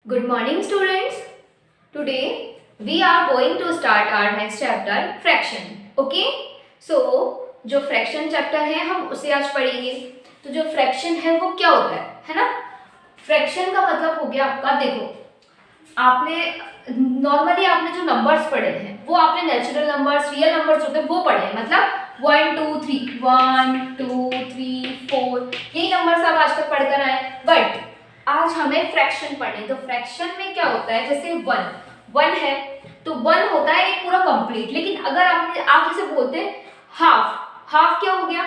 Good morning students. Today we are going to start our next chapter fraction. Okay? So जो fraction chapter है हम उसे आज पढ़ेंगे. तो जो fraction है वो क्या होता है ना? fraction का मतलब हो गया आपका, देखो आपने नॉर्मली आपने जो नंबर्स पढ़े हैं वो आपने नेचुरल नंबर्स, रियल नंबर्स होते हैं वो पढ़े हैं, मतलब 1 2 3 1 2 3 4 यही नंबर्स आप आज तक पढ़कर आए. बट आज हमें फ्रैक्शन पढ़ने. तो फ्रैक्शन में क्या होता है, जैसे वन है तो वन होता है एक पूरा कंप्लीट. लेकिन अगर आप जैसे बोलते हैं हाफ क्या हो गया,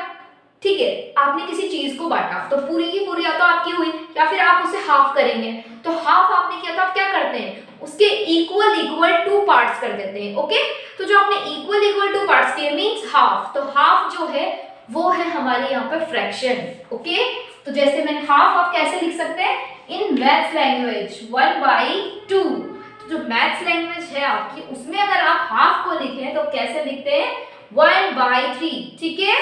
ठीक है, आपने किसी चीज को बांटा तो पूरी की पूरी या तो आपकी हुई या फिर आप उसे हाफ करेंगे. तो हाफ आपने किया तो आप क्या करते हैं, उसके इक्वल टू पार्ट्स कर देते हैं. ओके, तो जो आपने इक्वल टू पार्ट्स किए मींस हाफ. तो हाफ जो है वो है हमारे यहाँ पे फ्रैक्शन. ओके, तो जैसे मैंने हाफ आप कैसे लिख सकते हैं इन मैथ्स लैंग्वेज 1/2. तो जो मैथ्स लैंग्वेज है आपकी उसमें अगर आप हाफ को लिखें तो कैसे लिखते हैं 1/3. ठीक है,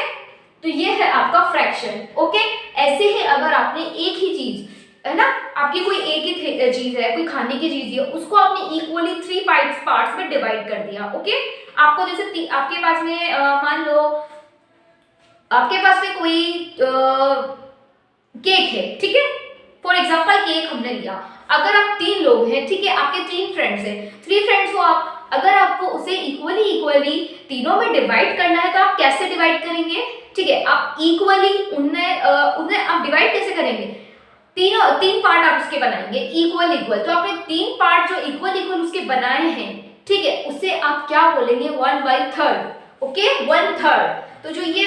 तो ये है आपका फ्रैक्शन. ओके, ऐसे ही अगर आपने एक ही चीज है ना, आपकी कोई एक ही चीज है, कोई खाने की चीज है, उसको आपने इक्वली 3 पार्ट्स में डिवाइड कर दिया. ओके, आपको जैसे आपके पास में मान लो आपके पास में कोई केक है, ठीक है, फॉर एग्जाम्पल केक हमने लिया. अगर आप 3 लोग हैं, ठीक है, आपके 3 फ्रेंड्स हैं, 3 फ्रेंड्स हो आप, अगर आपको उसे इक्वली तीनों में डिवाइड करना है तो आप कैसे डिवाइड करेंगे, ठीक है, आप इक्वली उन्हें आप डिवाइड कैसे करेंगे, 3 पार्ट आप उसके बनाएंगे इक्वल. तो आपने 3 पार्ट जो इक्वल उसके बनाए हैं, ठीक है, उसे आप क्या बोलेंगे 1/3. ओके, 1/3. तो जो ये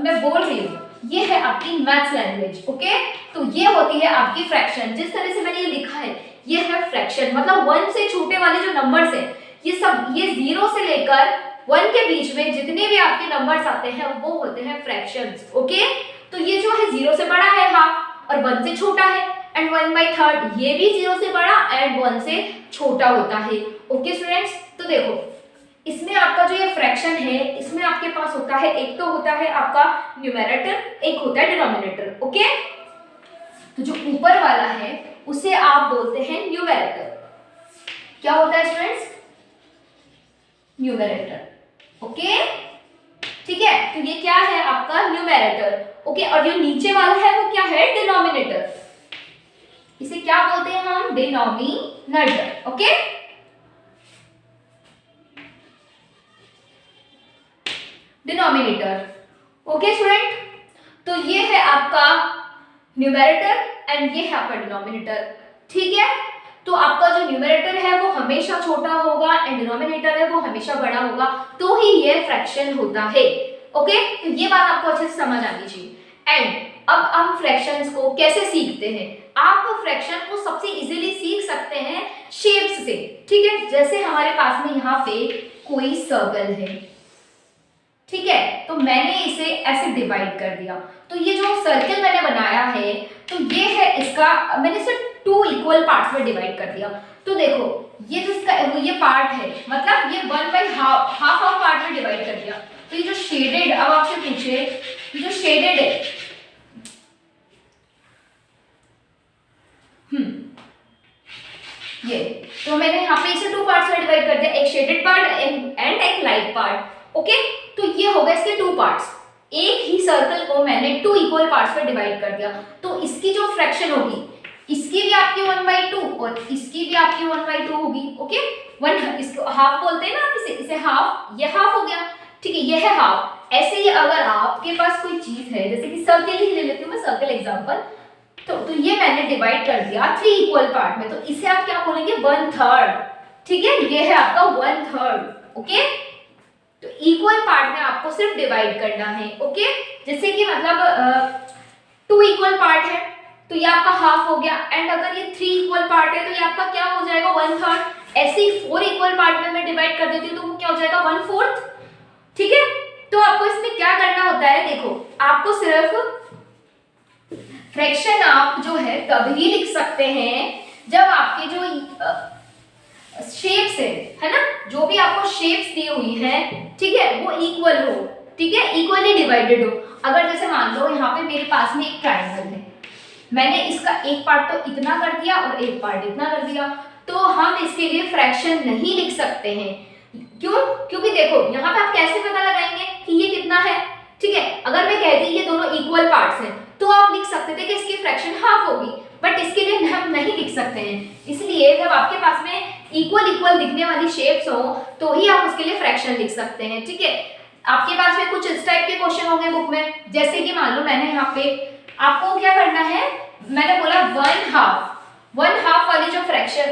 मैं बोल रही हूँ ये है आपकी मैथ्स लैंग्वेज. ओके, तो ये होती है आपकी फ्रैक्शन. जिस तरह से मैंने ये लिखा है ये है फ्रैक्शन, मतलब 1 से छोटे वाले जो नंबर्स हैं ये सब, ये 0 से लेकर 1 के बीच में जितने भी आपके नंबर्स आते हैं वो होते हैं फ्रैक्शंस. ओके, तो ये जो है 0 से बड़ा है हाफ और 1 से छोटा है, एंड 1/3 ये भी 0 से बड़ा एंड 1 से छोटा होता है. ओके स्टूडेंट्स, तो देखो इसमें आपका जो ये फ्रैक्शन है इसमें आपके पास होता है, एक तो होता है आपका न्यूमरेटर, एक होता है डिनोमिनेटर. ओके, तो जो ऊपर वाला है उसे आप बोलते हैं न्यूमरेटर. क्या होता है स्टूडेंट्स, न्यूमरेटर. ओके, ठीक है, तो ये क्या है आपका न्यूमरेटर. ओके, और जो नीचे वाला है वो क्या है डिनोमिनेटर. इसे क्या बोलते हैं हम, denominator. Okay, denominator. Okay student, तो ये है आपका न्यूमरेटर एंड ये है आपका डिनोमिनेटर. ठीक है, तो आपका जो न्यूमरेटर है वो हमेशा छोटा होगा एंड डिनोमिनेटर है वो हमेशा बड़ा होगा, तो ही ये फ्रैक्शन होता है. ओके, तो ये बात आपको अच्छे से समझ आनी चाहिए. एंड अब हम फ्रैक्शंस को कैसे सीखते हैं, आप फ्रैक्शन को सबसे इजीली सीख सकते हैं शेप्स से. ठीक है, जैसे हमारे पास में यहाँ पे कोई सर्कल है, ठीक है, तो मैंने इसे ऐसे डिवाइड कर दिया. तो ये जो सर्कल मैंने बनाया है तो ये है इसका, मैंने इसे 2 इक्वल पार्ट्स में डिवाइड कर दिया. तो देखो ये जो इसका ये पार्ट है, मतलब ये 1/2 पार्ट में डिवाइड कर दिया. तो ये जो शेडेड, अब आपसे पूछे ये जो शेडेड है, ये तो मैंने यहाँ पे इसे 2 पार्ट्स में डिवाइड कर दिया, एक शेडेड पार्ट एंड एक लाइट पार्ट. ओके, तो ये हो गए इसके 2 पार्ट्स. एक ही सर्कल को मैंने 2 इक्वल पार्ट्स में डिवाइड कर दिया, तो इसकी जो फ्रैक्शन होगी इसकी भी आपकी 1/2 और इसकी भी आपकी 1/2 होगी. ओके, 1 इसको हाफ बोलते हैं ना आप, इसे हाफ, ये हाफ हो गया. ठीक है, ये है हाफ. ऐसे ही अगर आपके पास कोई चीज है, जैसे कि सर्कल ही ले लेती हूँ मैं, सर्कल एग्जांपल, तो ये मैंने डिवाइड कर दिया 3 इक्वल पार्ट में, तो इसे आप क्या बोलेंगे 1/3. ठीक है, ये है आपका 1/3. ओके, तो इक्वल पार्ट में आपको सिर्फ डिवाइड करना है. ओके, जैसे कि मतलब 2 इक्वल पार्ट है तो ये आपका हाफ हो गया, एंड अगर ये 3 इक्वल पार्ट है तो ये आपका क्या हो जाएगा 1/3. ऐसे ही 4 इक्वल पार्ट में मैं डिवाइड कर देती हूँ तो वो क्या हो जाएगा 1/4. ठीक है, तो आपको इसमें क्या करना होता है, देखो आपको सिर्फ फ्रैक्शन आप जो है तभी लिख सकते हैं जब आपके जो शेप्स है ना, जो भी आपको शेप्स दी हुई है, ठीक है, वो इक्वल हो. ठीक है, इक्वली डिवाइडेड हो. अगर जैसे मान लो यहाँ पे मेरे पास में एक ट्रायंगल है, मैंने इसका एक पार्ट तो इतना कर दिया और एक पार्ट इतना कर दिया, तो हम इसके लिए फ्रैक्शन नहीं लिख सकते हैं। क्यों? क्योंकि देखो यहाँ पे आप कैसे पता लगाएंगे कि ये कितना है, ठीक है। अगर मैं कहती ये दोनों इक्वल पार्ट्स हैं तो आप लिख सकते थे कि इसकी फ्रैक्शन हाफ होगी, बट इसके लिए हम नहीं लिख सकते हैं। इसलिए जब आपके पास में इक्वल इक्वल दिखने वाली शेप्स हो तो ही आप उसके लिए फ्रैक्शन लिख सकते हैं, ठीक है। आपके पास में कुछ इस टाइप के क्वेश्चन होंगे बुक में, जैसे कि मान लो मैंने यहाँ पे आपको क्या करना है, मैंने बोला वन हाफ वाली जो फ्रैक्शन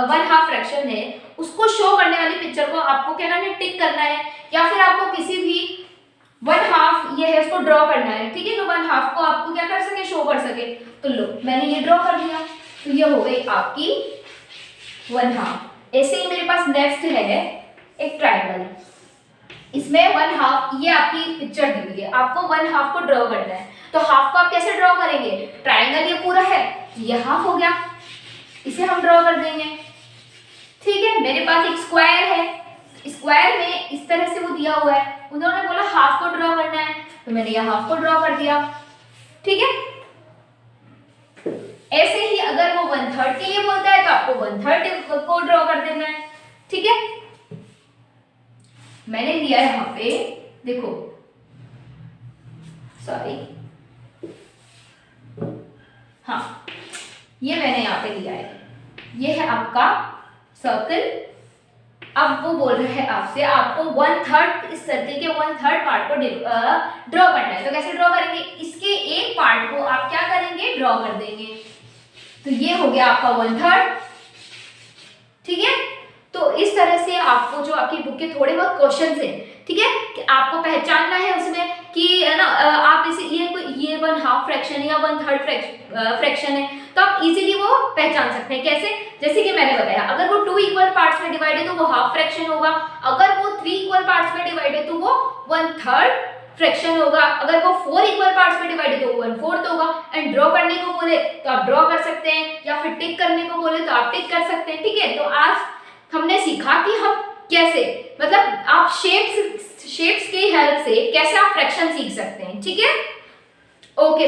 वन हाफ फ्रैक्शन है उसको शो करने वाली पिक्चर को आपको क्या करना है, टिक करना है, या फिर आपको किसी भी वन हाफ ये है उसको ड्रॉ करना है, ठीक है। तो वन हाफ को आपको क्या कर सके, शो कर सके। तो लो मैंने ये ड्रॉ कर दिया, तो ये हो गई आपकी वन हाफ। ऐसे ही मेरे पास नेक्स्ट है एक ट्रायंगल, इसमें वन हाफ, ये आपकी पिक्चर दी हुई है, आपको वन हाफ को ड्रॉ करना है। तो हाफ को आप कैसे ड्रॉ करेंगे, ट्रायंगल ये पूरा है, ये हाफ हो गया, इसे हम ड्रॉ कर देंगे, ठीक है। मेरे पास एक स्क्वायर है, स्क्वायर में इस तरह से वो दिया हुआ है, उन्होंने बोला हाफ को ड्रॉ करना है, तो मैंने ये हाफ को ड्रॉ कर दिया, ठीक है। ऐसे ही अगर वो 1/3 के लिए बोलता है तो आपको 1/3 को ड्रॉ कर देना है, ठीक है। मैंने लिया है यहाँ पे, देखो सॉरी, हाँ ये मैंने यहाँ पे लिया है, ये है आपका सर्कल। अब वो बोल रहे हैं आपसे आपको 1/3 इस सर्कल के 1/3 पार्ट को ड्रॉ करना है। तो कैसे ड्रॉ करेंगे, इसके एक पार्ट को आप क्या करेंगे, ड्रॉ कर देंगे। तो ये हो गया आपका 1/3, ठीक है। तो इस तरह से आपको जो आपकी बुक के थोड़े बहुत क्वेश्चंस हैं, ठीक है, कि आपको पहचानना है उसमें कि है ना, आप इसे ये 1/2 फ्रैक्शन या 1/3 फ्रैक्शन है, तो आप इजीली वो पहचान सकते हैं। कैसे, जैसे कि मैंने बताया, अगर वो 2 इक्वल पार्ट्स में डिवाइड है तो वो हाफ फ्रैक्शन होगा, अगर वो 3 इक्वल पार्ट्स में डिवाइड है तो वो 1/3 फ्रैक्शन होगा, अगर वो 4 इक्वल पार्ट्स में डिवाइड है तो 1/4 होगा। एंड ड्रॉ करने को बोले तो आप ड्रॉ कर सकते हैं, या फिर टिक करने को बोले तो आप टिक कर सकते हैं, ठीक है। तो आज हमने सीखा कि हम कैसे, मतलब आप शेप्स की हेल्प से कैसे आप फ्रैक्शन सीख सकते हैं, ठीक है। ओके।